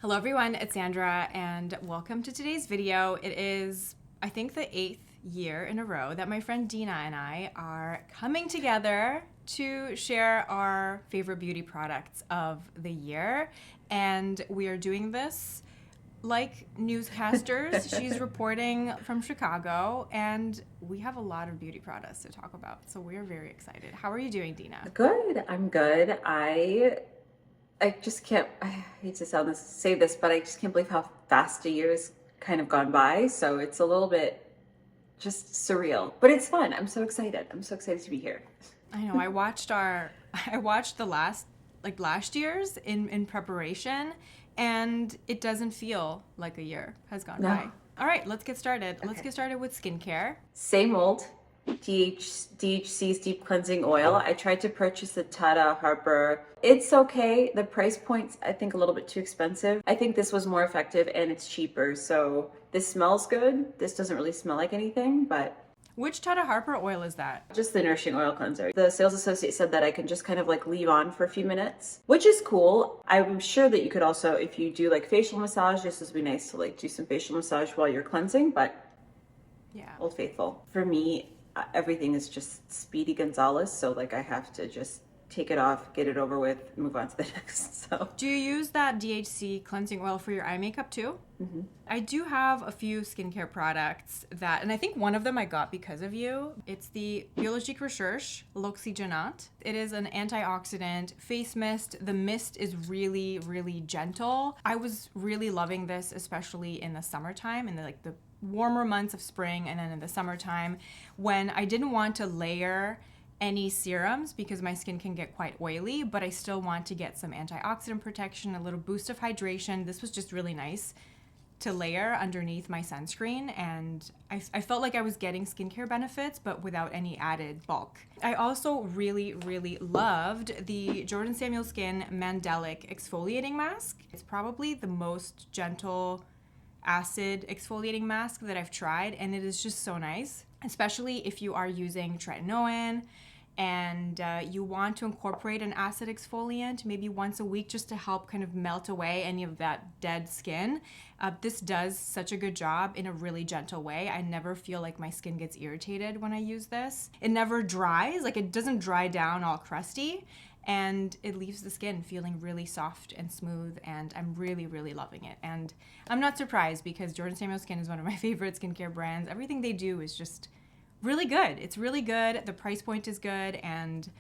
Hello everyone, it's Sandra and welcome to today's video. It is, I think, the 8th year in a row that my friend Dina and I are coming together to share our favorite beauty products of the year. And we are doing this like newscasters. She's reporting from Chicago and we have a lot of beauty products to talk about. So we're very excited. How are you doing, Dina? Good, I'm good. I just can't, I hate to say this, but I just can't believe how fast a year's kind of gone by. So it's a little bit just surreal, but it's fun. I'm so excited. I'm so excited to be here. I know. I watched the last year's in preparation, and it doesn't feel like a year has gone by. All right, let's get started. Okay. Let's get started with skincare. Same old DHC's Deep Cleansing Oil. I tried to purchase the Tata Harper. It's okay. The price point's, I think, a little bit too expensive. I think this was more effective and it's cheaper. So this smells good. This doesn't really smell like anything, but... Which Tata Harper oil is that? Just the Nourishing Oil Cleanser. The sales associate said that I can just kind of like leave on for a few minutes, which is cool. I'm sure that you could also, if you do like facial massage, this would be nice to like do some facial massage while you're cleansing, but yeah, Old Faithful. For me, everything is just Speedy Gonzalez, so like I have to just take it off, get it over with, move on to the next. So do you use that DHC cleansing oil for your eye makeup too? Mm-hmm. I do have a few skincare products that, and I think one of them I got because of you. It's the Biologique Recherche L'Oxygenate. It is an antioxidant face mist. The mist is really, really gentle. I was really loving this, especially in the summertime, in the warmer months of spring and then in the summertime when I didn't want to layer any serums because my skin can get quite oily, but I still want to get some antioxidant protection, a little boost of hydration. This was just really nice to layer underneath my sunscreen, and I felt like I was getting skincare benefits but without any added bulk. I also really, really loved the Jordan Samuel Skin Mandelic Exfoliating Mask. It's probably the most gentle acid exfoliating mask that I've tried, and it is just so nice, especially if you are using tretinoin and you want to incorporate an acid exfoliant maybe once a week just to help kind of melt away any of that dead skin. This does such a good job in a really gentle way. I never feel like my skin gets irritated when I use this. It never dries, like it doesn't dry down all crusty, and it leaves the skin feeling really soft and smooth, and I'm really, really loving it. And I'm not surprised because Jordan Samuel Skin is one of my favorite skincare brands. Everything they do is just really good. It's really good. The price point is good, and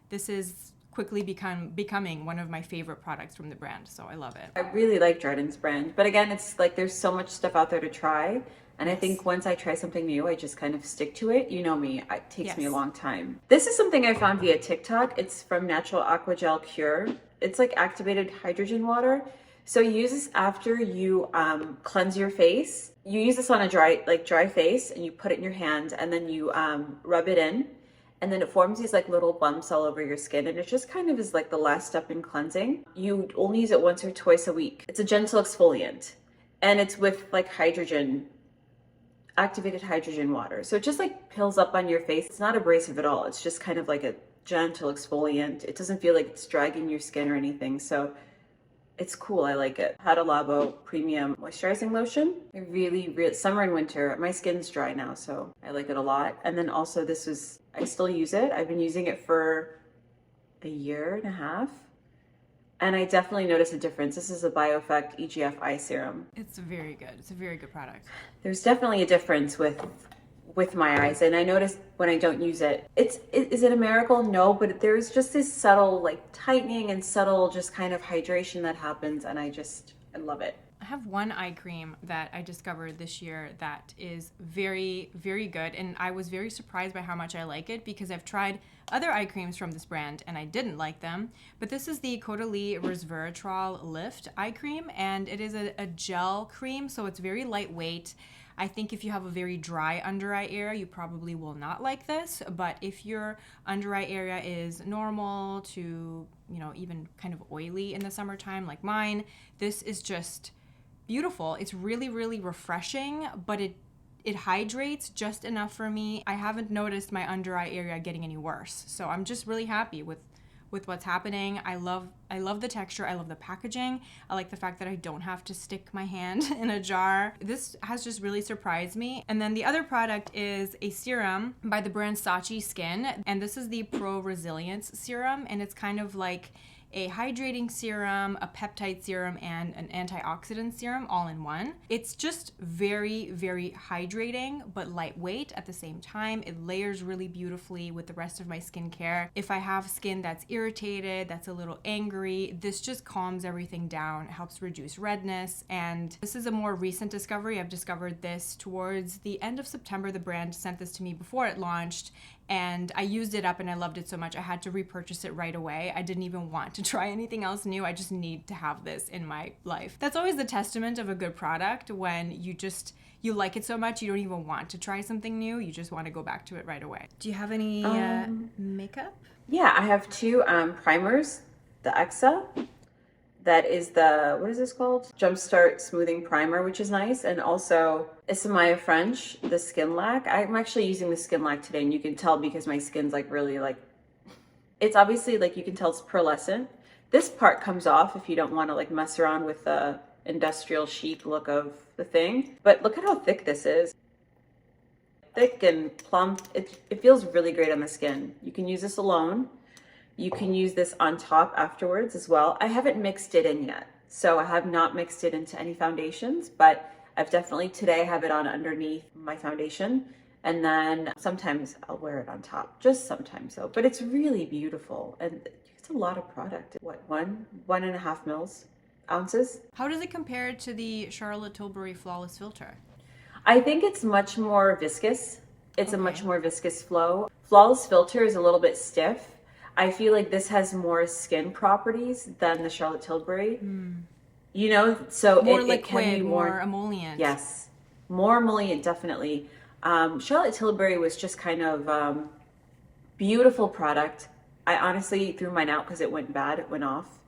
this is quickly becoming one of my favorite products from the brand, so I love it. I really like Jordan's brand, but again, it's like there's so much stuff out there to try. And I think once I try something new, I just kind of stick to it. You know me, it takes me a long time. This is something I found via TikTok. It's from Natural Aqua Gel Cure. It's like activated hydrogen water. So you use this after you cleanse your face. You use this on a dry face, and you put it in your hand, and then you rub it in, and then it forms these like little bumps all over your skin, and it just kind of is like the last step in cleansing. You only use it once or twice a week. It's a gentle exfoliant, and it's with like activated hydrogen water. So it just like pills up on your face. It's not abrasive at all. It's just kind of like a gentle exfoliant. It doesn't feel like it's dragging your skin or anything. So it's cool. I like it. Hada Labo Premium Moisturizing Lotion. I really, summer and winter, my skin's dry now, so I like it a lot. And then also I still use it. I've been using it for a year and a half. And I definitely notice a difference. This is a BioEffect EGF Eye Serum. It's very good. It's a very good product. There's definitely a difference with my eyes, and I notice when I don't use it. Is it a miracle? No, but there's just this subtle like tightening and subtle just kind of hydration that happens, and I love it. I have one eye cream that I discovered this year that is very, very good, and I was very surprised by how much I like it because I've tried other eye creams from this brand and I didn't like them, but this is the Caudalie Resveratrol Lift eye cream, and it is a gel cream, so it's very lightweight. I think if you have a very dry under eye area, you probably will not like this, but if your under eye area is normal to, even kind of oily in the summertime like mine, this is just beautiful. It's really, really refreshing, but it hydrates just enough for me. I haven't noticed my under eye area getting any worse, so I'm just really happy with with what's happening. I love the texture. I love the packaging. I like the fact that I don't have to stick my hand in a jar. This has just really surprised me. And then the other product is a serum by the brand Saatchi Skin. And this is the Pro Resilience Serum. And it's kind of like a hydrating serum, a peptide serum, and an antioxidant serum all in one. It's just very, very hydrating, but lightweight at the same time. It layers really beautifully with the rest of my skincare. If I have skin that's irritated, that's a little angry, this just calms everything down. It helps reduce redness. And this is a more recent discovery. I've discovered this towards the end of September. The brand sent this to me before it launched, and I used it up and I loved it so much I had to repurchase it right away. I didn't even want to try anything else new. I just need to have this in my life. That's always the testament of a good product, when you like it so much you don't even want to try something new. You just want to go back to it right away. Do you have any makeup? Yeah, I have two primers. The Exa, that is the, what is this called? Jumpstart Smoothing Primer, which is nice. And also Isamaya French, the Skin Lac. I'm actually using the Skin Lac today, and you can tell because my skin's like really like, it's obviously like, you can tell it's pearlescent. This part comes off if you don't want to like mess around with the industrial chic look of the thing. But look at how thick this is. Thick and plump. It feels really great on the skin. You can use this alone. You can use this on top afterwards as well. I haven't mixed it in yet, so I have not mixed it into any foundations, but I've definitely today have it on underneath my foundation, and then sometimes I'll wear it on top, just sometimes though. But it's really beautiful, and it's a lot of product. What, 1.5 ounces? How does it compare to the Charlotte Tilbury Flawless Filter? I think it's much more viscous. It's a much more viscous flow. Flawless Filter is a little bit stiff. I feel like this has more skin properties than the Charlotte Tilbury. You know, so more it liquid, can be more emollient. Yes, more emollient, definitely. Charlotte Tilbury was just kind of beautiful product. I honestly threw mine out because it went bad. It went off.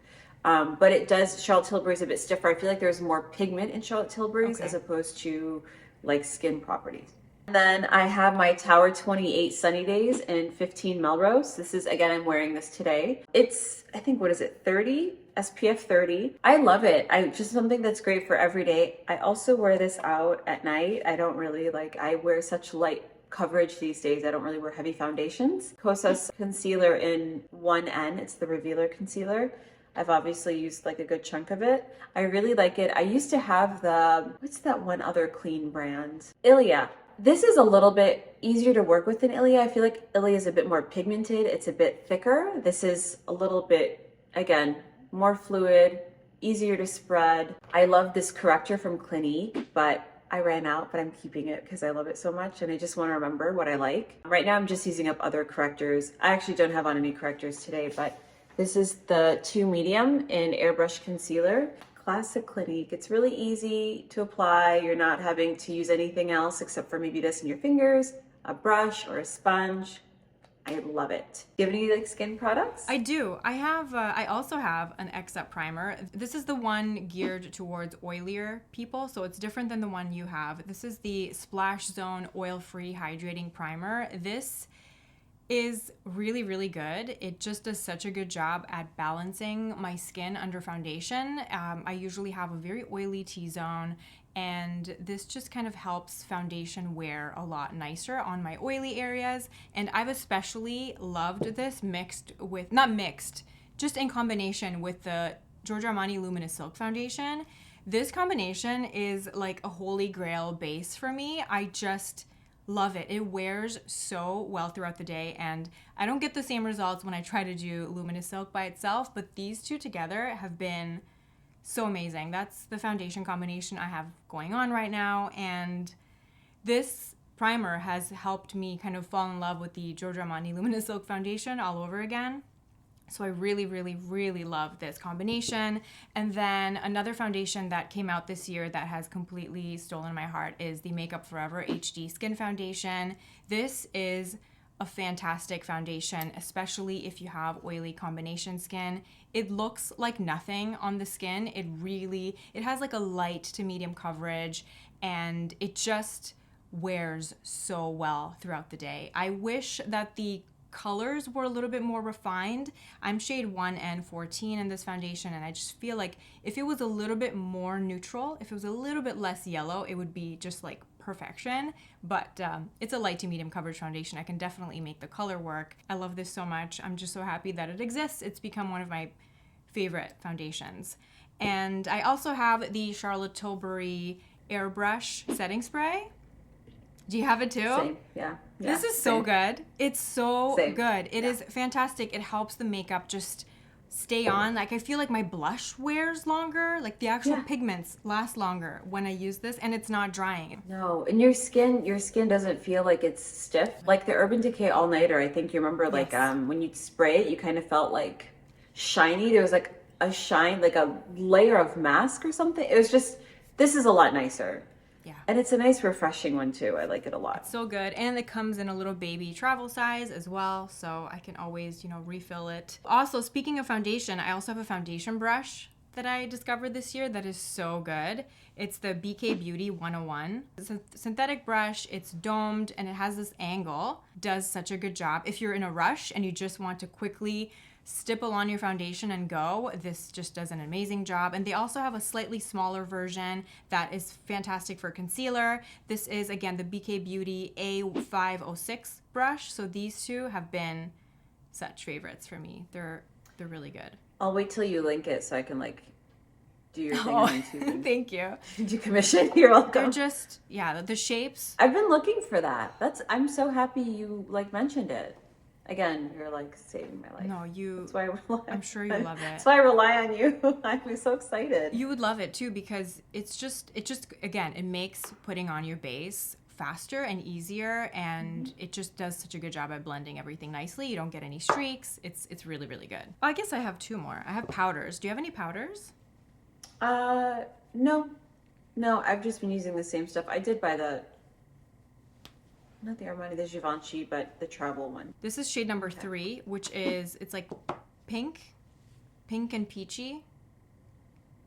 But it does, Charlotte Tilbury is a bit stiffer. I feel like there's more pigment in Charlotte Tilbury's as opposed to like skin properties. And then I have my Tower 28 Sunny Days in 15 Melrose. This is, again, I'm wearing this today. It's, I think, what is it, 30? SPF 30. I love it. Just something that's great for every day. I also wear this out at night. I don't really like, I wear such light coverage these days. I don't really wear heavy foundations. Kosas concealer in 1N. It's the Revealer concealer. I've obviously used like a good chunk of it. I really like it. I used to have the, what's that one other clean brand? Ilia. This is a little bit easier to work with than Ilia. I feel like Ilia is a bit more pigmented. It's a bit thicker. This is a little bit, again, more fluid, easier to spread. I love this corrector from Clinique, but I ran out, but I'm keeping it because I love it so much and I just want to remember what I like. Right now I'm just using up other correctors. I actually don't have on any correctors today, but this is the 2 medium in Airbrush Concealer. Classic Clinique. It's really easy to apply. You're not having to use anything else except for maybe this in your fingers, a brush or a sponge. I love it. Do you have any like skin products? I do. I also have an X-Up primer. This is the one geared towards oilier people, so it's different than the one you have. This is the Splash Zone Oil-Free Hydrating Primer. This is really, really good. It just does such a good job at balancing my skin under foundation. I usually have a very oily T-zone, and this just kind of helps foundation wear a lot nicer on my oily areas. And I've especially loved this just in combination with the Giorgio Armani Luminous Silk Foundation. This combination is like a holy grail base for me. I just love it. It wears so well throughout the day, and I don't get the same results when I try to do Luminous Silk by itself, but these two together have been so amazing. That's the foundation combination I have going on right now, and this primer has helped me kind of fall in love with the Giorgio Armani Luminous Silk Foundation all over again. So I really, really, really love this combination. And then another foundation that came out this year that has completely stolen my heart is the Makeup Forever HD Skin Foundation. This is a fantastic foundation, especially if you have oily combination skin. It looks like nothing on the skin. It has like a light to medium coverage, and it just wears so well throughout the day. I wish that the colors were a little bit more refined. I'm shade 1N14 in this foundation, and I just feel like if it was a little bit more neutral, if it was a little bit less yellow, it would be just like perfection. But it's a light to medium coverage foundation. I can definitely make the color work. I love this so much. I'm just so happy that it exists. It's become one of my favorite foundations. And I also have the Charlotte Tilbury Airbrush setting spray. Do you have it too? Same. Yeah. This is so good. It's so good. It is Yeah. fantastic. It helps the makeup just stay on. Like, I feel like my blush wears longer. Like, the actual pigments last longer when I use this, and it's not drying. No, and your skin doesn't feel like it's stiff. Like the Urban Decay All Nighter, I think you remember, like when you'd spray it, you kind of felt like shiny. There was like a shine, like a layer of mask or something. It was just, this is a lot nicer. Yeah. And it's a nice refreshing one too. I like it a lot. So good. And it comes in a little baby travel size as well, so I can always, refill it. Also, speaking of foundation, I also have a foundation brush that I discovered this year that is so good. It's the BK Beauty 101. It's a synthetic brush, it's domed, and it has this angle. Does such a good job. If you're in a rush and you just want to quickly stipple on your foundation and go, this just does an amazing job. And they also have a slightly smaller version that is fantastic for concealer. This is, again, the BK Beauty A506 brush. So these two have been such favorites for me. They're really good. I'll wait till you link it so I can like do your thing on YouTube. Thank you. Did you commission? You're welcome. They're just, the shapes. I've been looking for that. I'm so happy you like mentioned it. Again, you're like saving my life. No, That's why I rely. I'm sure you love it. That's why I rely on you. I'm so excited. You would love it too, because it just again, it makes putting on your base faster and easier, and it just does such a good job at blending everything nicely. You don't get any streaks. It's really, really good. I guess I have two more. I have powders. Do you have any powders? No, I've just been using the same stuff. I did buy not the Armani, the Givenchy, but the travel one. This is shade number 3, which is, it's like pink and peachy.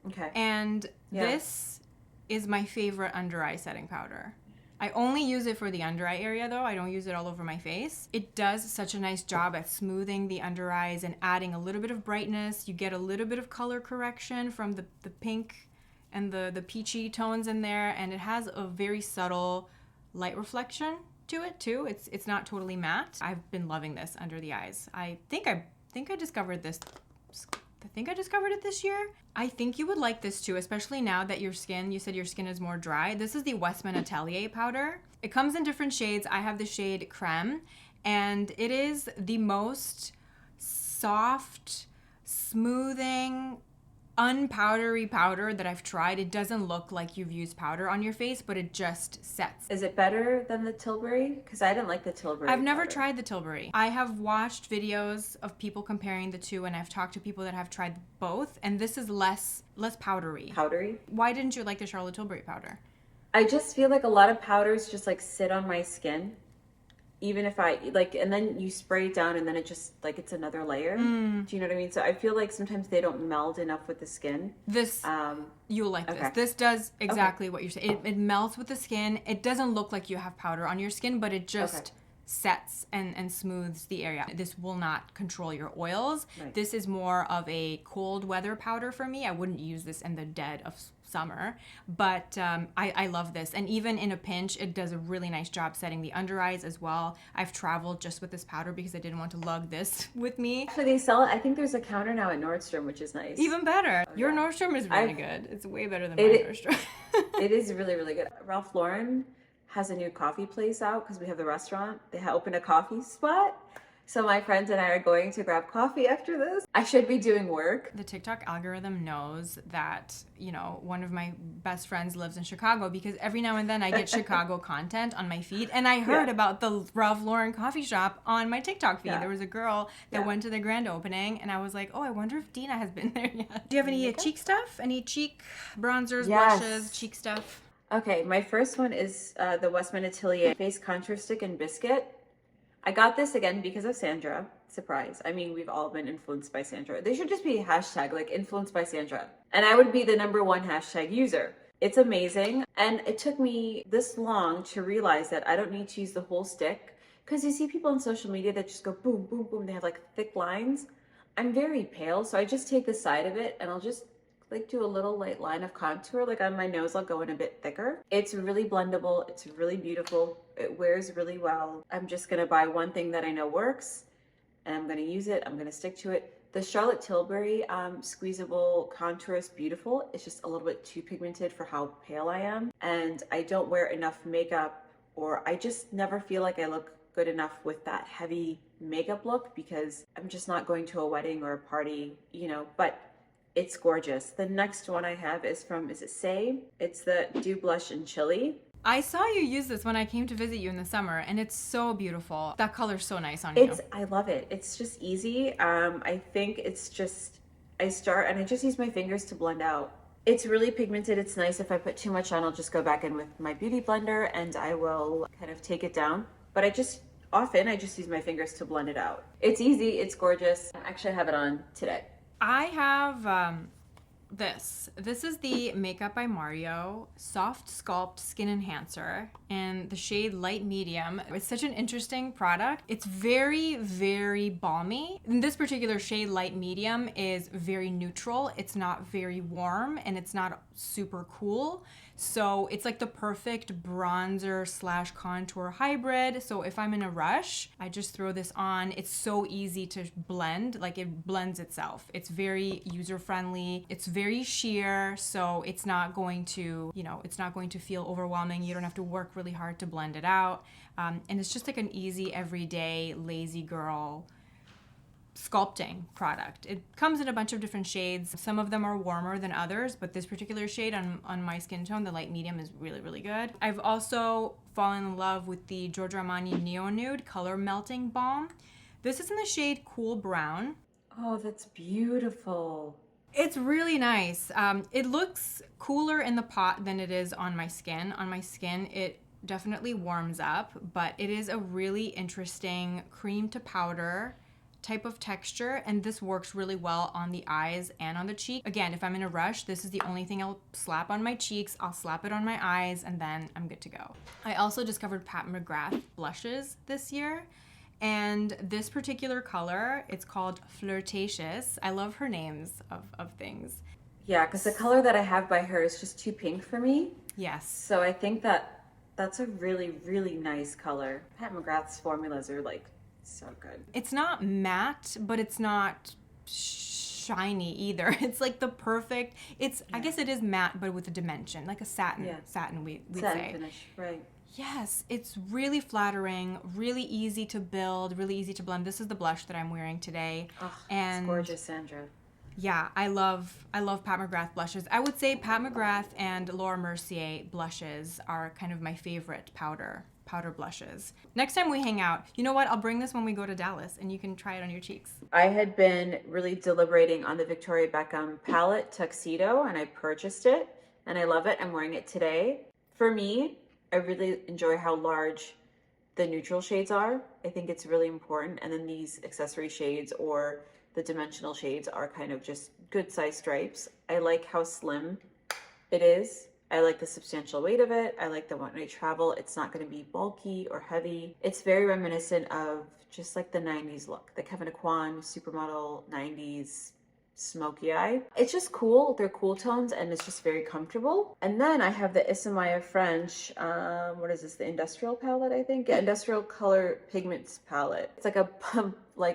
Okay. And this is my favorite under eye setting powder. I only use it for the under eye area though. I don't use it all over my face. It does such a nice job at smoothing the under eyes and adding a little bit of brightness. You get a little bit of color correction from the pink and the peachy tones in there, and it has a very subtle light reflection to it too. It's not totally matte. I've been loving this under the eyes. I think I discovered this. I think I discovered it this year. I think you would like this too, especially now that you said your skin is more dry. This is the Westman Atelier powder. It comes in different shades. I have the shade Creme, and it is the most soft, smoothing, unpowdery powder that I've tried. It doesn't look like you've used powder on your face, but it just sets. Is it better than the Tilbury? Because I didn't like the Tilbury. I've never tried the Tilbury. I have watched videos of people comparing the two, and I've talked to people that have tried both, and this is less powdery. Powdery? Why didn't you like the Charlotte Tilbury powder? I just feel like a lot of powders just like sit on my skin. Even if I like, and then you spray it down and then it just like, it's another layer. Do you know what I mean? So I feel like sometimes they don't meld enough with the skin. This, you'll like this. This does exactly what you're saying. It melts with the skin. It doesn't look like you have powder on your skin, but it just sets and smooths the area. This will not control your oils. Right. This is more of a cold weather powder for me. I wouldn't use this in the dead of summer, but I love this. And even in a pinch, it does a really nice job setting the under eyes as well. I've traveled just with this powder because I didn't want to lug this with me. Actually, they sell it. I think there's a counter now at Nordstrom, which is nice. Even better. Your Nordstrom is really good. It's way better than my Nordstrom. It is really, really good. Ralph Lauren has a new coffee place out because we have the restaurant. They opened a coffee spot. So my friends and I are going to grab coffee after this. I should be doing work. The TikTok algorithm knows that, one of my best friends lives in Chicago, because every now and then I get Chicago content on my feed. And I heard about the Ralph Lauren coffee shop on my TikTok feed. There was a girl that went to the grand opening, and I was like, oh, I wonder if Dina has been there yet. Do you have any cheek stuff? Any cheek bronzers, blushes, cheek stuff? Okay, my first one is the Westman Atelier Face Contour Stick in Biscuit. I got this again because of Sandra. Surprise. I mean, we've all been influenced by Sandra. They should just be a hashtag, like influenced by Sandra. And I would be the #1 hashtag user. It's amazing. And it took me this long to realize that I don't need to use the whole stick, Because you see people on social media that just go boom, boom, boom. They have like thick lines. I'm very pale, so I just take the side of it and I'll just like do a little light line of contour. Like on my nose, I'll go in a bit thicker. It's really blendable. It's really beautiful. It wears really well. I'm just gonna buy one thing that I know works and I'm gonna use it. I'm gonna stick to it. The Charlotte Tilbury squeezable contour is beautiful. It's just a little bit too pigmented for how pale I am. And I don't wear enough makeup, or I just never feel like I look good enough with that heavy makeup look because I'm just not going to a wedding or a party, you know, but it's gorgeous. The next one I have is from, is it Say? It's the Dew Blush in Chili. I saw you use this when I came to visit you in the summer, and it's so beautiful. That color's so nice on you. I love it. It's just easy. I think it's just, I start and I just use my fingers to blend out. It's really pigmented. It's nice. If I put too much on, I'll just go back in with my beauty blender and I will kind of take it down. But I just use my fingers to blend it out. It's easy. It's gorgeous. Actually, I have it on today. I have this. This is the Makeup by Mario Softsculpt Skin Enhancer in the shade Light Medium. It's such an interesting product. It's very, very balmy. In this particular shade, Light Medium, is very neutral. It's not very warm and it's not super cool. So it's like the perfect bronzer slash contour hybrid. So if I'm in a rush, I just throw this on. It's so easy to blend, like it blends itself. It's very user friendly. It's very sheer, so it's not going to, you know, it's not going to feel overwhelming. You don't have to work really hard to blend it out. And it's just like an easy, everyday, lazy girl sculpting product. It comes in a bunch of different shades. Some of them are warmer than others, but this particular shade on my skin tone, the light medium, is really, really good. I've also fallen in love with the Giorgio Armani Neo Nude Color Melting Balm. This is in the shade Cool Brown. Oh, that's beautiful. It's really nice. It looks cooler in the pot than it is on my skin. On my skin, it definitely warms up, but it is a really interesting cream to powder type of texture, and this works really well on the eyes and on the cheek. Again, if I'm in a rush, this is the only thing I'll slap on my cheeks. I'll slap it on my eyes and then I'm good to go. I also discovered Pat McGrath blushes this year, and this particular color, it's called Fleurtatious. I love her names of things. Yeah, because the color that I have by her is just too pink for me. Yes. So I think that's a really, really nice color. Pat McGrath's formulas are like so good. It's not matte, but it's not shiny either. It's like the perfect, I guess it is matte, but with a dimension, like a satin, we'd say. Finish, right. Yes, it's really flattering, really easy to build, really easy to blend. This is the blush that I'm wearing today. Oh, and it's gorgeous, Sandra. Yeah, I love Pat McGrath blushes. I would say Pat McGrath and Laura Mercier blushes are kind of my favorite powder blushes. Next time we hang out, you know what? I'll bring this when we go to Dallas and you can try it on your cheeks. I had been really deliberating on the Victoria Beckham palette Tuxedo, and I purchased it and I love it. I'm wearing it today. For me, I really enjoy how large the neutral shades are. I think it's really important. And then these accessory shades or the dimensional shades are kind of just good size stripes. I like how slim it is. I like the substantial weight of it. I like that when I travel, it's not going to be bulky or heavy. It's very reminiscent of just like the 90s look, the Kevin Aquan supermodel 90s smoky eye. It's just cool. They're cool tones and it's just very comfortable. And then I have the Isamaya French, what is this, the Industrial palette, I think? Yeah, Industrial Color Pigments palette. It's like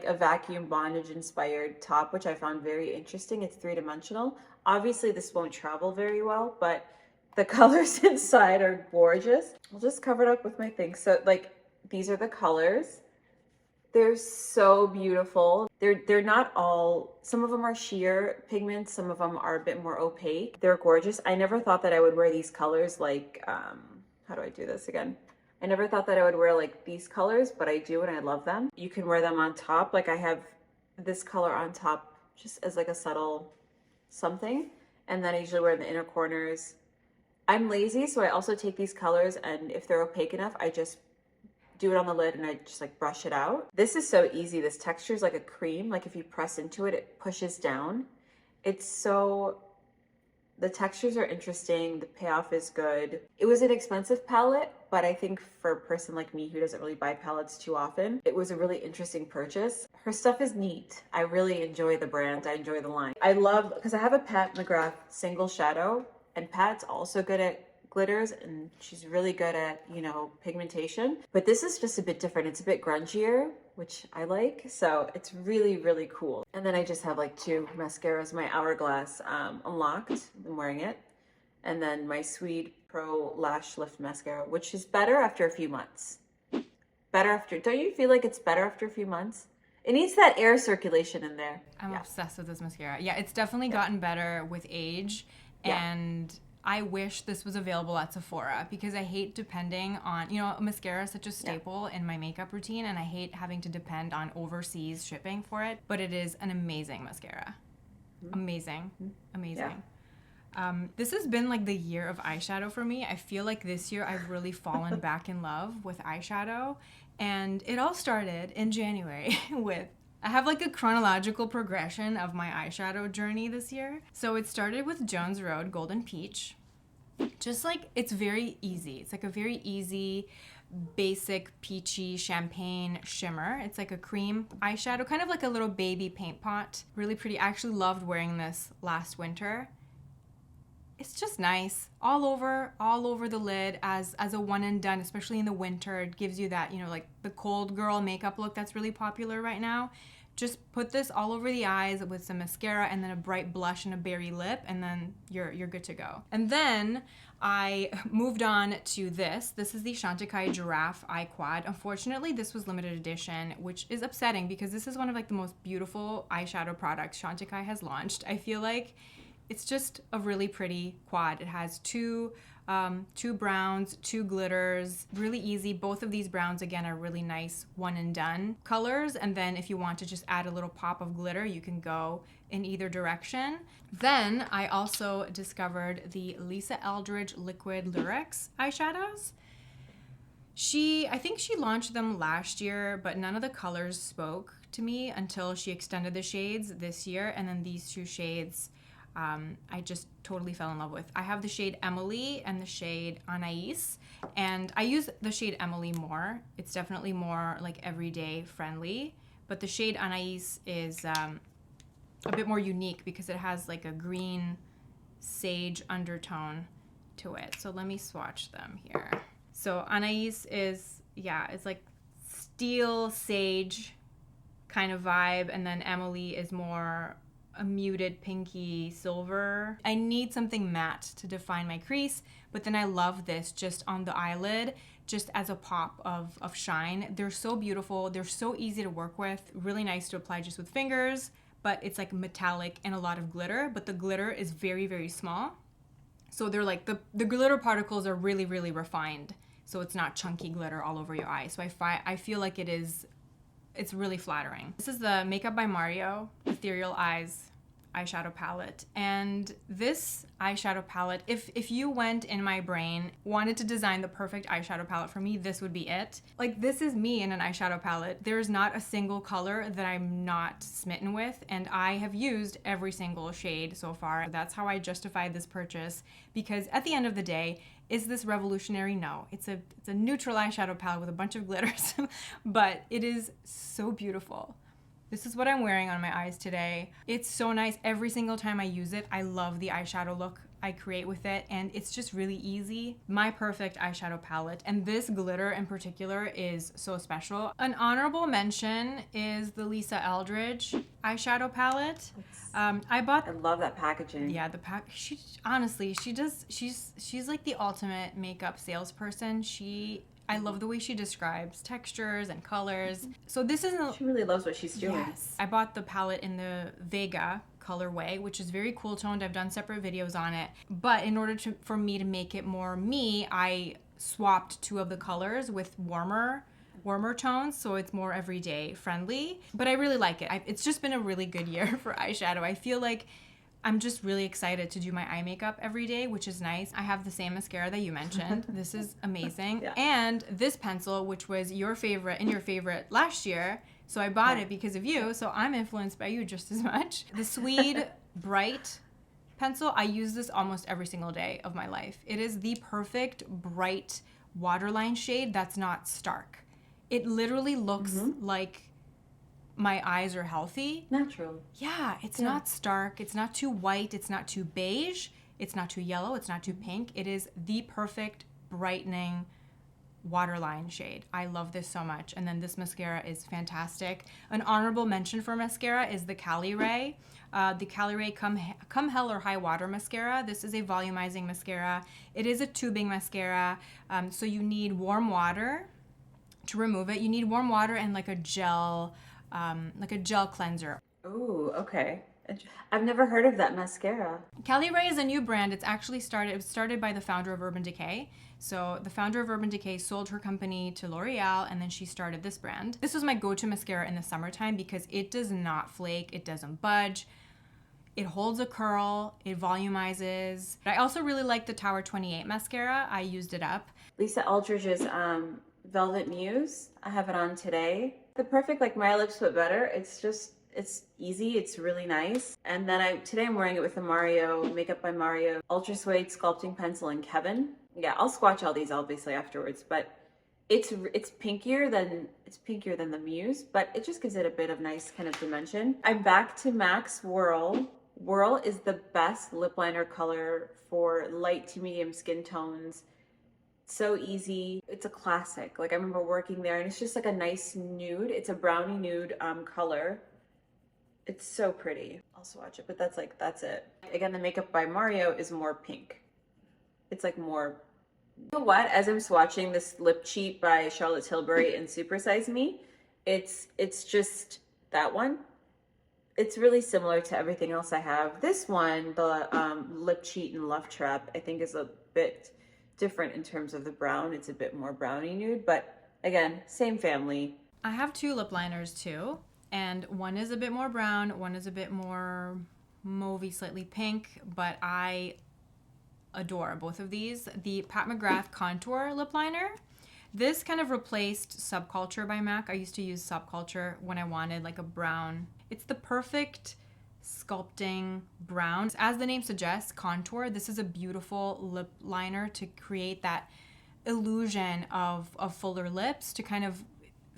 a vacuum bondage inspired top, which I found very interesting. It's three-dimensional. Obviously this won't travel very well, but the colors inside are gorgeous. I'll just cover it up with my thing. So like, these are the colors. They're so beautiful. They're not all, some of them are sheer pigments, some of them are a bit more opaque. They're gorgeous. I never thought that I would wear these colors like, how do I do this again? I never thought that I would wear like these colors, but I do and I love them. You can wear them on top. Like I have this color on top just as like a subtle something. And then I usually wear in the inner corners. I'm lazy, so I also take these colors and if they're opaque enough, I just do it on the lid and I just like brush it out. This is so easy. This texture is like a cream. Like if you press into it, it pushes down. It's so The textures are interesting. The payoff is good. It was an expensive palette, but I think for a person like me who doesn't really buy palettes too often, it was a really interesting purchase. Her stuff is neat. I really enjoy the brand. I enjoy the line. I love, because I have a Pat McGrath single shadow, and Pat's also good at glitters, and she's really good at, you know, pigmentation. But this is just a bit different. It's a bit grungier, which I like. So it's really, really cool. And then I just have like 2 mascaras. My Hourglass unlocked. I'm wearing it. And then my Suede Pro Lash Lift Mascara, which is better after a few months. Better after, don't you feel like it's better after a few months? It needs that air circulation in there. I'm obsessed with this mascara. Yeah, it's definitely gotten better with age. And I wish this was available at Sephora because I hate depending on, you know, mascara is such a staple in my makeup routine, and I hate having to depend on overseas shipping for it. But it is an amazing mascara. Amazing. Amazing. This has been like the year of eyeshadow for me. I feel like this year I've really fallen back in love with eyeshadow. And it all started in January with, I have like a chronological progression of my eyeshadow journey this year. So it started with Jones Road Golden Peach. Just like, it's very easy. It's like a very easy, basic, peachy champagne shimmer. It's like a cream eyeshadow, kind of like a little baby paint pot. Really pretty. I actually loved wearing this last winter. It's just nice all over the lid as a one and done, especially in the winter. It gives you that, you know, like the cold girl makeup look that's really popular right now. Just put this all over the eyes with some mascara and then a bright blush and a berry lip, and then you're good to go. And then I moved on to this. This is the Chantecaille Giraffe Eye Quad. Unfortunately, this was limited edition, which is upsetting because this is one of like the most beautiful eyeshadow products Chantecaille has launched. I feel like it's just a really pretty quad. It has two browns, 2 glitters, really easy. Both of these browns, again, are really nice one and done colors. And then if you want to just add a little pop of glitter, you can go in either direction. Then I also discovered the Lisa Eldridge Liquid Lurex eyeshadows. I think she launched them last year, but none of the colors spoke to me until she extended the shades this year. And then these 2 shades I just totally fell in love with. I have the shade Emily and the shade Anais, and I use the shade Emily more. It's definitely more like everyday friendly, but the shade Anais is a bit more unique because it has like a green sage undertone to it. So let me swatch them here. So Anais is, it's like steel sage kind of vibe, and then Emily is more a muted pinky silver. I need something matte to define my crease, but then I love this just on the eyelid, just as a pop of shine. They're so beautiful. They're so easy to work with. Really nice to apply just with fingers, but it's like metallic and a lot of glitter, but the glitter is very, very small. So they're like, the glitter particles are really, really refined. So it's not chunky glitter all over your eye. So I feel like it's really flattering. This is the Makeup by Mario Ethereal Eyes eyeshadow palette. And this eyeshadow palette, if you went in my brain, wanted to design the perfect eyeshadow palette for me, this would be it. Like, this is me in an eyeshadow palette. There's not a single color that I'm not smitten with, and I have used every single shade so far. That's how I justified this purchase, because at the end of the day, is this revolutionary? No. It's a neutral eyeshadow palette with a bunch of glitters, but it is so beautiful. This is what I'm wearing on my eyes today. It's so nice. Every single time I use it, I love the eyeshadow look I create with it, and it's just really easy. My perfect eyeshadow palette, and this glitter in particular is so special. An honorable mention is the Lisa Eldridge eyeshadow palette. I love that packaging. Yeah, she's like the ultimate makeup salesperson. I love the way she describes textures and colors. So this isn't... She really loves what she's doing. Yes. I bought the palette in the Vega colorway, which is very cool toned. I've done separate videos on it. But in order for me to make it more me, I swapped 2 of the colors with warmer tones, so it's more everyday friendly. But I really like it. It's just been a really good year for eyeshadow. I feel like I'm just really excited to do my eye makeup every day, which is nice. I have the same mascara that you mentioned. This is amazing. Yeah. And this pencil, which was your favorite last year, so I bought it because of you, so I'm influenced by you just as much. The Suede Bright pencil. I use this almost every single day of my life. It is the perfect bright waterline shade that's not stark. It literally looks like my eyes are healthy. Natural. Yeah, it's not stark. It's not too white. It's not too beige. It's not too yellow. It's not too pink. It is the perfect brightening waterline shade. I love this so much. And then this mascara is fantastic. An honorable mention for mascara is the Cali Ray. The Cali Ray Come Hell or High Water mascara. This is a volumizing mascara. It is a tubing mascara. So you need warm water to remove it. You need warm water and like a gel cleanser. Ooh, okay. I've never heard of that mascara. Cali Ray is a new brand. It was started by the founder of Urban Decay. So the founder of Urban Decay sold her company to L'Oreal, and then she started this brand. This was my go-to mascara in the summertime because it does not flake, it doesn't budge, it holds a curl, it volumizes. I also really like the Tower 28 mascara. I used it up. Lisa Eldridge's Velvet Muse. I have it on today. The perfect, like My Lips But Better. It's easy, it's really nice. And then today I'm wearing it with the Makeup by Mario Ultra Suede Sculpting Pencil in Kevin. Yeah, I'll swatch all these obviously afterwards, but it's pinkier than the Muse, but it just gives it a bit of nice kind of dimension. I'm back to MAC's Whirl. Whirl is the best lip liner color for light to medium skin tones. So easy. It's a classic. Like I remember working there and it's just like a nice nude. It's a brownie nude color. It's so pretty. I'll swatch it, but that's it. Again, the Makeup by Mario is more pink. It's like more, you know what? As I'm swatching this Lip Cheat by Charlotte Tilbury and Supersize Me, it's just that one. It's really similar to everything else I have. This one, the Lip Cheat and Love Trap, I think is a bit different in terms of the brown. It's a bit more brownie nude, but again, same family. I have two lip liners too, and one is a bit more brown, one is a bit more mauvey, slightly pink, but I adore both of these. The Pat McGrath Contour Lip Liner. This kind of replaced Subculture by MAC. I used to use Subculture when I wanted like a brown. It's the perfect sculpting brown. As the name suggests, contour. This is a beautiful lip liner to create that illusion of fuller lips, to kind of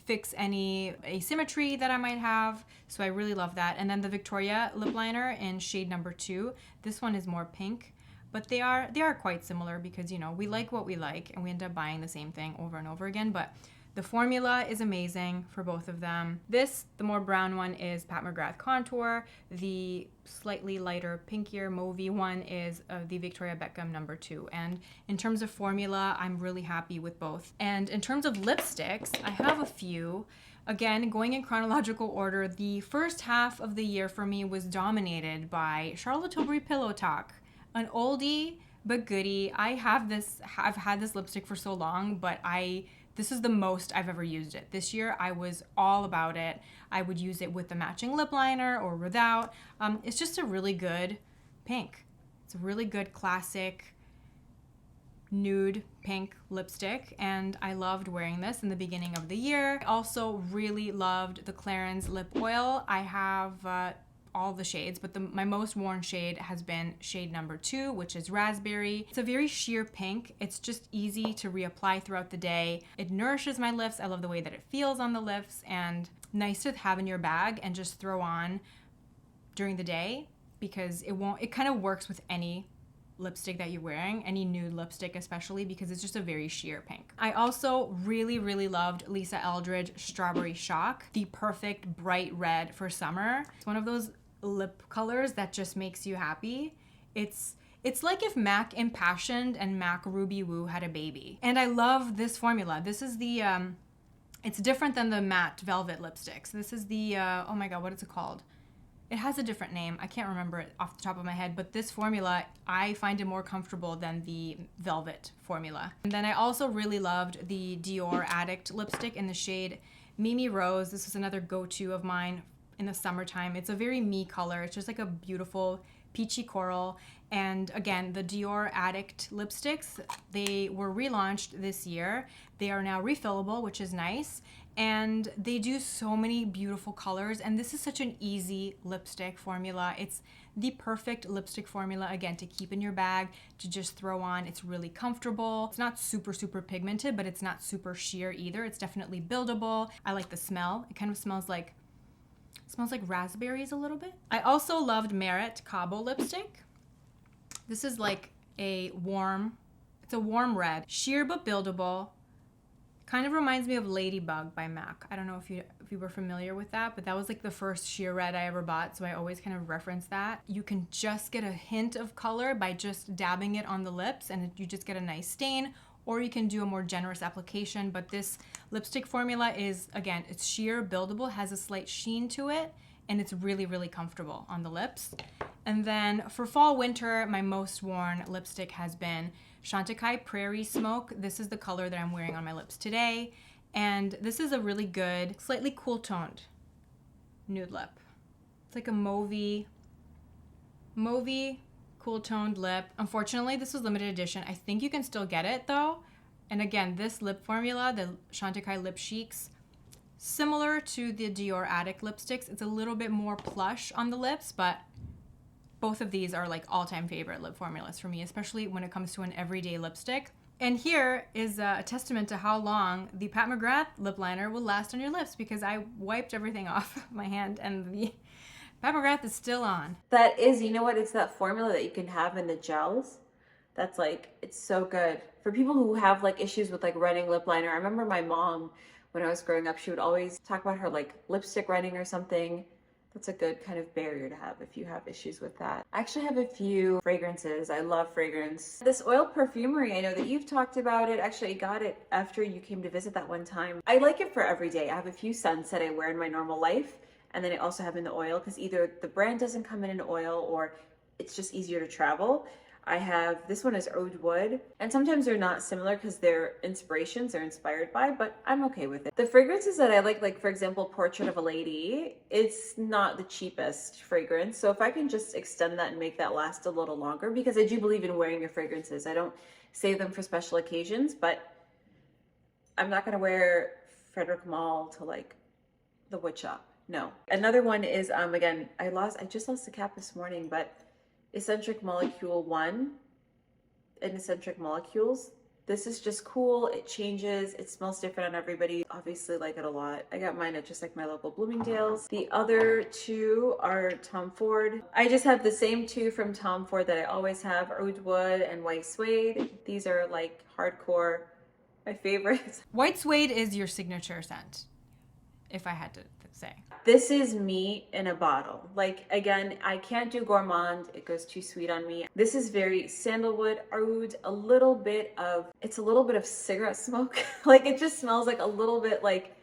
fix any asymmetry that I might have. So I really love that. And then the Victoria lip liner in shade number 2. This one is more pink, but they are quite similar because, you know, we like what we like and we end up buying the same thing over and over again. But the formula is amazing for both of them. This, the more brown one, is Pat McGrath Contour. The slightly lighter, pinkier, mauvey one is the Victoria Beckham number 2. And in terms of formula, I'm really happy with both. And in terms of lipsticks, I have a few. Again, going in chronological order, the first half of the year for me was dominated by Charlotte Tilbury Pillow Talk. An oldie but goodie. I've had this lipstick for so long, but this is the most I've ever used it. This year, I was all about it. I would use it with the matching lip liner or without. It's just a really good pink. It's a really good classic nude pink lipstick, and I loved wearing this in the beginning of the year. I also really loved the Clarins lip oil. I have all the shades, but my most worn shade has been shade number 2, which is raspberry. It's a very sheer pink. It's just easy to reapply throughout the day. It nourishes my lips. I love the way that it feels on the lips, and nice to have in your bag and just throw on during the day, because it kind of works with any lipstick that you're wearing, any nude lipstick especially, because it's just a very sheer pink. I also really, really loved Lisa Eldridge Strawberry Shock, the perfect bright red for summer. It's one of those lip colors that just makes you happy. It's like if MAC Impassioned and MAC Ruby Woo had a baby. And I love this formula. This is the, it's different than the matte velvet lipsticks. This is the, oh my God, what is it called? It has a different name. I can't remember it off the top of my head, but this formula, I find it more comfortable than the velvet formula. And then I also really loved the Dior Addict lipstick in the shade Mimi Rose. This is another go-to of mine in the summertime. It's a very me color. It's just like a beautiful peachy coral. And again, the Dior Addict lipsticks, they were relaunched this year. They are now refillable, which is nice. and they do so many beautiful colors, and this is such an easy lipstick formula. It's the perfect lipstick formula, again, to keep in your bag, to just throw on. It's really comfortable. It's not super pigmented, but it's not super sheer either. It's definitely buildable. I like the smell. It kind of smells like raspberries a little bit. I also loved Merit Cabo lipstick. This is like it's a warm red, sheer but buildable. Kind of reminds me of Ladybug by MAC. I don't know if you were familiar with that, but that was like the first sheer red I ever bought, so I always kind of reference that. You can just get a hint of color by just dabbing it on the lips, and you just get a nice stain, or you can do a more generous application. But this lipstick formula is, again, it's sheer, buildable, has a slight sheen to it, and it's really comfortable on the lips. And then for fall winter, my most worn lipstick has been Chantecaille Prairie Smoke. This is the color that I'm wearing on my lips today. And this is a really good, slightly cool toned nude lip. It's like a mauvey, cool toned lip. Unfortunately, this was limited edition. I think you can still get it though. And again, this lip formula, the Chantecaille Lip Chics, similar to the Dior Addict lipsticks. It's a little bit more plush on the lips, but both of these are like all-time favorite lip formulas for me, especially when it comes to an everyday lipstick. And here is a testament to how long the Pat McGrath lip liner will last on your lips, because I wiped everything off my hand and the Pat McGrath is still on. That is, you know what? It's that formula that you can have in the gels. That's like, it's so good. For people who have like issues with like running lip liner, I remember my mom, when I was growing up, she would always talk about her like lipstick running or something. That's a good kind of barrier to have if you have issues with that. I actually have a few fragrances. I love fragrance. This oil perfumery, I know that you've talked about it. Actually, I got it after you came to visit that one time. I like it for every day. I have a few scents that I wear in my normal life, and then I also have in the oil, because either the brand doesn't come in an oil or it's just easier to travel. I have, this one is Oud Wood, and sometimes they're not similar because their inspirations are inspired by, but I'm okay with it. The fragrances that I like for example, Portrait of a Lady, it's not the cheapest fragrance. So if I can just extend that and make that last a little longer, because I do believe in wearing your fragrances. I don't save them for special occasions, but I'm not gonna wear Frederic Malle to like the wood shop. No. Another one is, again, I just lost the cap this morning, but Eccentric Molecule 1 and Eccentric Molecules. This is just cool. It changes. It smells different on everybody. Obviously like it a lot. I got mine at just like my local Bloomingdale's. The other two are Tom Ford. I just have the same two from Tom Ford that I always have, Oud Wood and White Suede. These are like hardcore, my favorites. White Suede is your signature scent, if I had to say. This is me in a bottle. Like, again, I can't do gourmand. It goes too sweet on me. This is very sandalwood, oud, it's a little bit of cigarette smoke. Like, it just smells like a little bit like,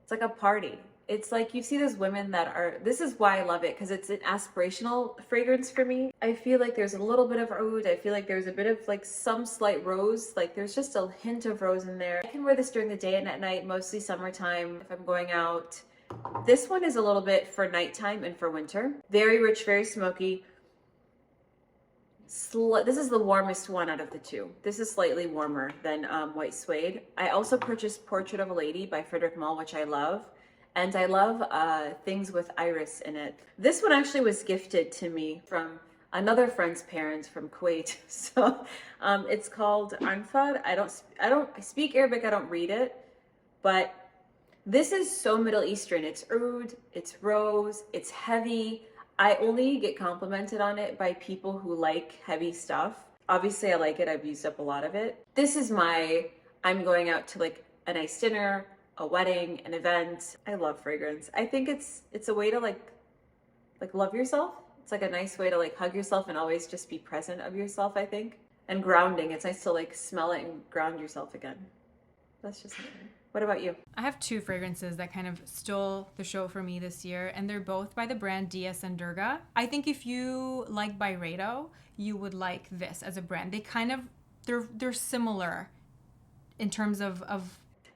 it's like a party. It's like, you see those women that are, this is why I love it, because it's an aspirational fragrance for me. I feel like there's a little bit of oud. I feel like there's a bit of like some slight rose. Like there's just a hint of rose in there. I can wear this during the day and at night, mostly summertime if I'm going out. This one is a little bit for nighttime and for winter. Very rich, very smoky. This is the warmest one out of the two. This is slightly warmer than White Suede. I also purchased Portrait of a Lady by Frederic Malle, which I love. And I love things with iris in it. This one actually was gifted to me from another friend's parents from Kuwait. So it's called Anfar. I speak Arabic, I don't read it, but this is so Middle Eastern. It's oud, it's rose, it's heavy. I only get complimented on it by people who like heavy stuff. Obviously I like it, I've used up a lot of it. This is I'm going out to like a nice dinner, a wedding, an event. I love fragrance. I think it's a way to like love yourself. It's like a nice way to like hug yourself and always just be present of yourself, I think. And grounding. It's nice to like smell it and ground yourself again. That's just me. What about you? I have two fragrances that kind of stole the show for me this year, and they're both by the brand ttsandra. I think if you like Byredo, you would like this as a brand. They kind of, they're similar in terms of I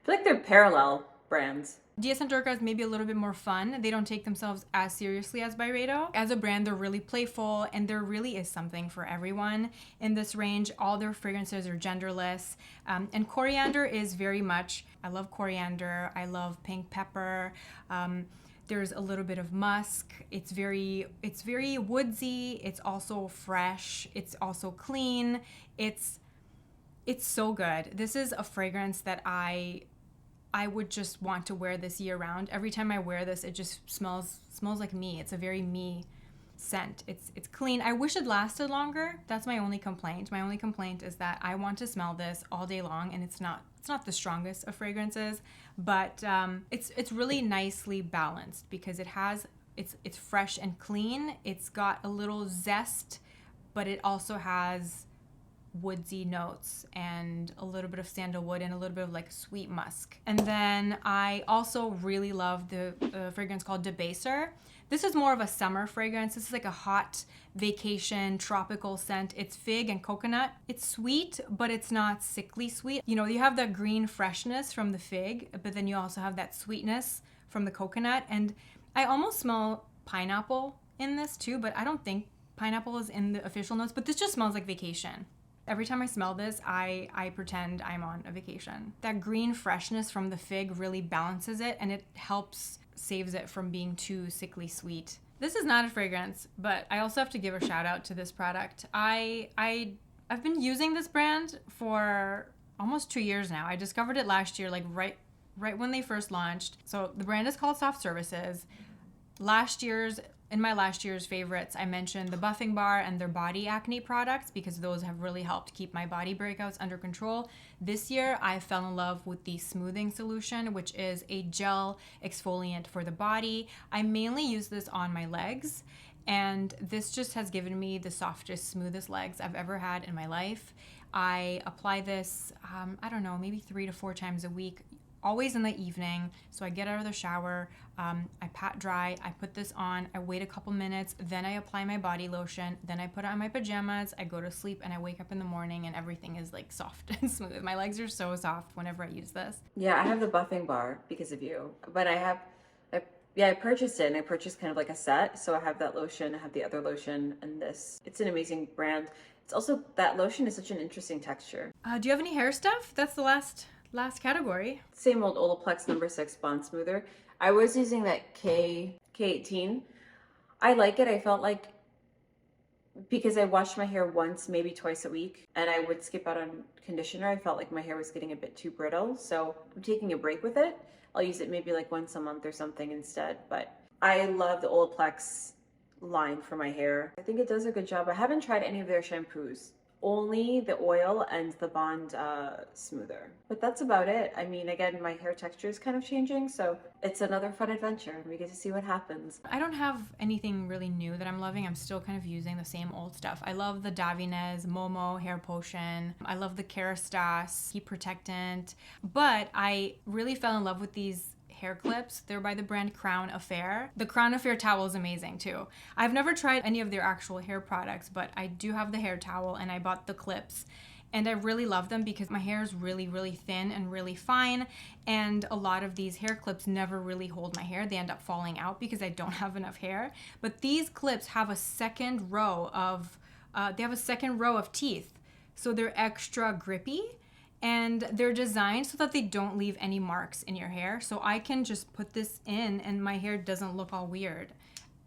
feel like they're parallel brands. ttsandra is maybe a little bit more fun. They don't take themselves as seriously as Byredo. As a brand, they're really playful, and there really is something for everyone in this range. All their fragrances are genderless. And coriander is very much, I love coriander, I love pink pepper. There's a little bit of musk. It's very woodsy. It's also fresh. It's also clean. It's so good. This is a fragrance that I would just want to wear this year round. Every time I wear this, it just smells like me. It's a very me scent. It's clean. I wish it lasted longer. That's my only complaint. My only complaint is that I want to smell this all day long, and it's not the strongest of fragrances, but it's really nicely balanced because it's fresh and clean. It's got a little zest, but it also has woodsy notes and a little bit of sandalwood and a little bit of like sweet musk. And then I also really love the fragrance called Debaser. This is more of a summer fragrance. This is like a hot vacation tropical scent. It's fig and coconut. It's sweet, but it's not sickly sweet. You know, you have that green freshness from the fig, but then you also have that sweetness from the coconut. And I almost smell pineapple in this too, but I don't think pineapple is in the official notes, but this just smells like vacation. Every time I smell this, I pretend I'm on a vacation. That green freshness from the fig really balances it, and it saves it from being too sickly sweet. This is not a fragrance, but I also have to give a shout out to this product. I've been using this brand for almost 2 years now. I discovered it last year, like right when they first launched. So the brand is called Softsculpt. In my last year's favorites, I mentioned the Buffing Bar and their body acne products because those have really helped keep my body breakouts under control. This year, I fell in love with the smoothing solution, which is a gel exfoliant for the body. I mainly use this on my legs, and this just has given me the softest, smoothest legs I've ever had in my life. I apply this, maybe 3 to 4 times a week, always in the evening. So I get out of the shower, I pat dry, I put this on, I wait a couple minutes, then I apply my body lotion, then I put on my pajamas, I go to sleep, and I wake up in the morning and everything is like soft and smooth. My legs are so soft whenever I use this. Yeah, I have the Buffing Bar because of you, but I purchased it, and I purchased kind of like a set. So I have that lotion, I have the other lotion, and this. It's an amazing brand. It's also, that lotion is such an interesting texture. Do you have any hair stuff? That's the last category. Same old Olaplex number 6 Bond Smoother. I was using that K18. I like it. I felt like, because I washed my hair once, maybe twice a week, and I would skip out on conditioner, I felt like my hair was getting a bit too brittle. So I'm taking a break with it. I'll use it maybe like once a month or something instead. But I love the Olaplex line for my hair. I think it does a good job. I haven't tried any of their shampoos. Only the oil and the Bond Smoother. But that's about it. I mean, again, my hair texture is kind of changing, so it's another fun adventure. We get to see what happens. I don't have anything really new that I'm loving. I'm still kind of using the same old stuff. I love the DENA'S Momo hair potion. I love the Kerastase heat protectant. But I really fell in love with these hair clips. They're by the brand Crown Affair. The Crown Affair towel is amazing too. I've never tried any of their actual hair products, but I do have the hair towel, and I bought the clips. And I really love them because my hair is really, really thin and really fine. And a lot of these hair clips never really hold my hair. They end up falling out because I don't have enough hair. But these clips have a second row of teeth. So they're extra grippy. And they're designed so that they don't leave any marks in your hair. So I can just put this in and my hair doesn't look all weird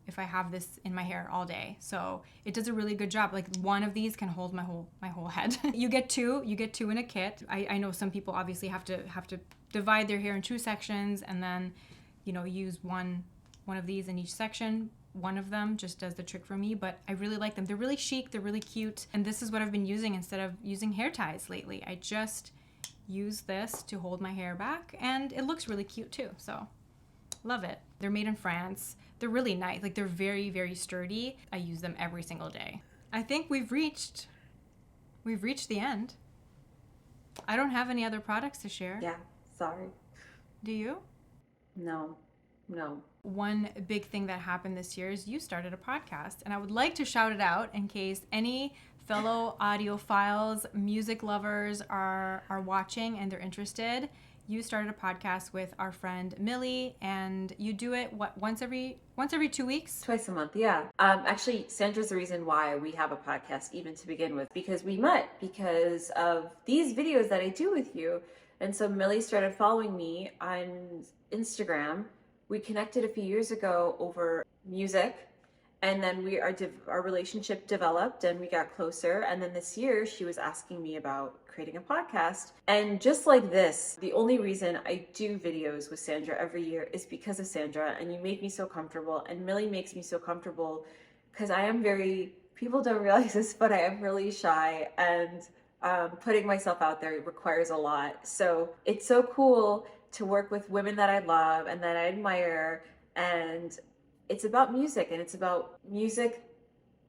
if I have this in my hair all day. So it does a really good job. Like, one of these can hold my whole head. You get two in a kit. I know some people obviously have to divide their hair in 2 sections and then, use one of these in each section. One of them just does the trick for me, but I really like them. They're really chic, they're really cute, and this is what I've been using instead of using hair ties lately. I just use this to hold my hair back, and it looks really cute too, so love it. They're made in France. They're really nice. Like, they're very, very sturdy. I use them every single day. I think we've reached the end. I don't have any other products to share. Yeah, sorry. Do you? No. One big thing that happened this year is you started a podcast, and I would like to shout it out in case any fellow audiophiles, music lovers are watching and they're interested. you started a podcast with our friend Millie, and you do it once every 2 weeks? Twice a month, yeah. Actually, Sandra's the reason why we have a podcast even to begin with, because we met because of these videos that I do with you. And so Millie started following me on Instagram. We connected a few years ago over music, and then our relationship developed and we got closer. And then this year she was asking me about creating a podcast. And just like this, the only reason I do videos with Sandra every year is because of Sandra, and you make me so comfortable, and Millie makes me so comfortable, because I am people don't realize this, but I am really shy, and putting myself out there requires a lot. So it's so cool to work with women that I love and that I admire, and it's about music, and it's about music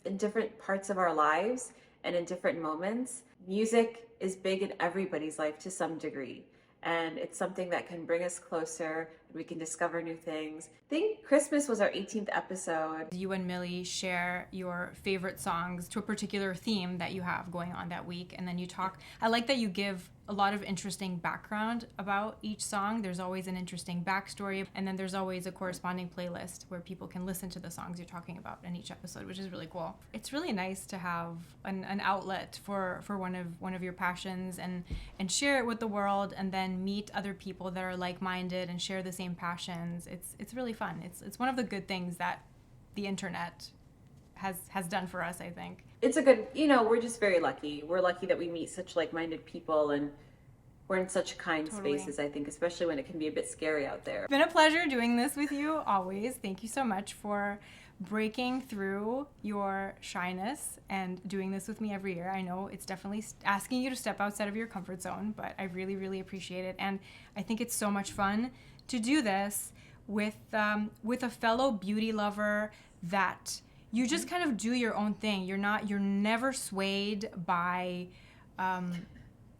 in different parts of our lives and in different moments. Music is big in everybody's life to some degree, and it's something that can bring us closer. We can discover new things. I think Christmas was our 18th episode. You and Millie share your favorite songs to a particular theme that you have going on that week, and then you talk. I like that you give a lot of interesting background about each song. There's always an interesting backstory, and then there's always a corresponding playlist where people can listen to the songs you're talking about in each episode, which is really cool. It's really nice to have an outlet for one of your passions and share it with the world, and then meet other people that are like-minded and share the same passions. It's really fun. It's one of the good things that the internet has done for us, I think. It's a good, we're just very lucky. We're lucky that we meet such like-minded people, and we're in such kind spaces, I think, especially when it can be a bit scary out there. It's been a pleasure doing this with you always. Thank you so much for breaking through your shyness and doing this with me every year. I know it's definitely asking you to step outside of your comfort zone, but I really, really appreciate it. And I think it's so much fun to do this with a fellow beauty lover that you just kind of do your own thing. You're never swayed by, I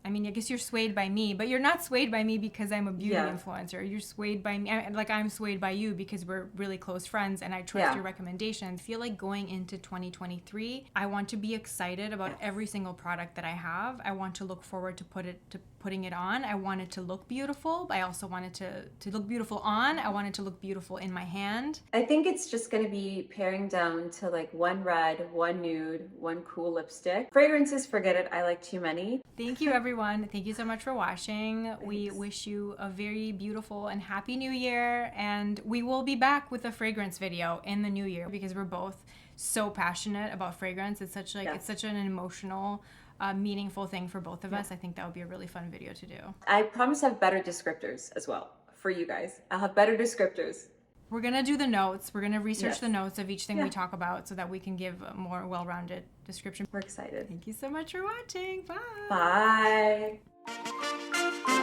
mean, I guess you're swayed by me, but you're not swayed by me because I'm a beauty influencer. You're swayed by me, like I'm swayed by you because we're really close friends and I trust your recommendations. I feel like going into 2023, I want to be excited about every single product that I have. I want to look forward to putting it on. I want it to look beautiful, but I also want it to look beautiful on. I want it to look beautiful in my hand. I think it's just going to be paring down to like one red, one nude, one cool lipstick. Fragrances, forget it. I like too many. Thank you, everyone. Thank you so much for watching. Thanks. We wish you a very beautiful and happy new year, and we will be back with a fragrance video in the new year because we're both so passionate about fragrance. It's such an emotional, meaningful thing for both of us. I think that would be a really fun video to do. I promise to have better descriptors as well for you guys. I'll have better descriptors. We're going to do the notes. We're going to research the notes of each thing we talk about so that we can give a more well-rounded description. We're excited. Thank you so much for watching. Bye. Bye.